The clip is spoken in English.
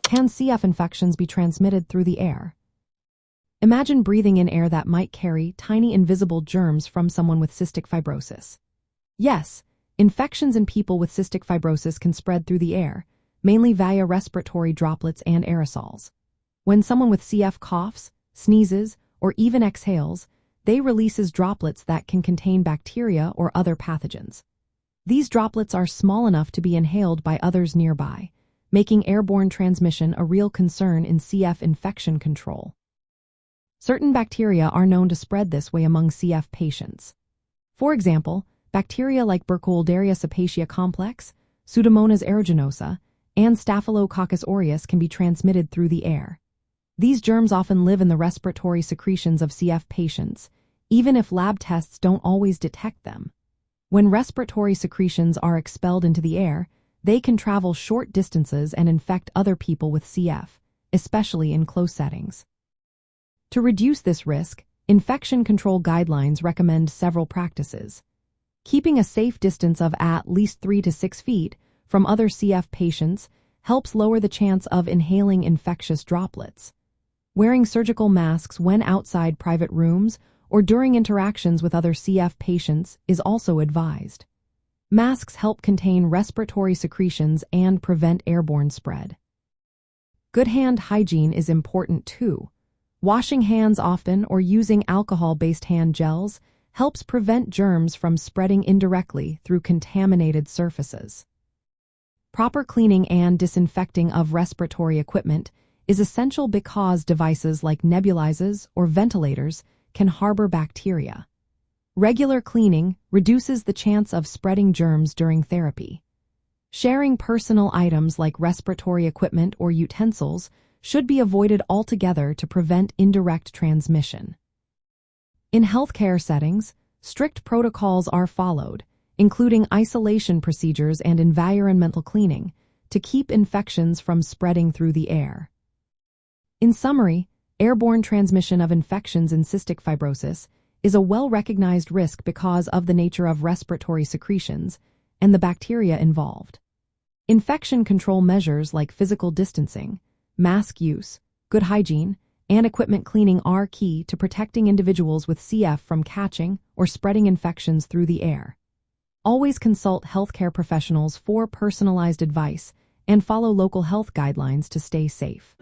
Can CF infections be transmitted through the air? Imagine breathing in air that might carry tiny invisible germs from someone with cystic fibrosis. Yes, infections in people with cystic fibrosis can spread through the air, mainly via respiratory droplets and aerosols. When someone with CF coughs, sneezes, or even exhales, they releases droplets that can contain bacteria or other pathogens. These droplets are small enough to be inhaled by others nearby, making airborne transmission a real concern in CF infection control. Certain bacteria are known to spread this way among CF patients. For example, bacteria like Burkholderia cepacia complex, Pseudomonas aeruginosa, and Staphylococcus aureus can be transmitted through the air. These germs often live in the respiratory secretions of CF patients, even if lab tests don't always detect them. When respiratory secretions are expelled into the air, they can travel short distances and infect other people with CF, especially in close settings. To reduce this risk, infection control guidelines recommend several practices. Keeping a safe distance of at least 3 to 6 feet from other CF patients helps lower the chance of inhaling infectious droplets. Wearing surgical masks when outside private rooms or during interactions with other CF patients is also advised. Masks help contain respiratory secretions and prevent airborne spread. Good hand hygiene is important too. Washing hands often or using alcohol-based hand gels helps prevent germs from spreading indirectly through contaminated surfaces. Proper cleaning and disinfecting of respiratory equipment is essential because devices like nebulizers or ventilators can harbor bacteria. Regular cleaning reduces the chance of spreading germs during therapy. Sharing personal items like respiratory equipment or utensils should be avoided altogether to prevent indirect transmission. In healthcare settings, strict protocols are followed, including isolation procedures and environmental cleaning, to keep infections from spreading through the air. In summary, airborne transmission of infections in cystic fibrosis is a well-recognized risk because of the nature of respiratory secretions and the bacteria involved. Infection control measures like physical distancing, mask use, good hygiene, and equipment cleaning are key to protecting individuals with CF from catching or spreading infections through the air. Always consult healthcare professionals for personalized advice and follow local health guidelines to stay safe.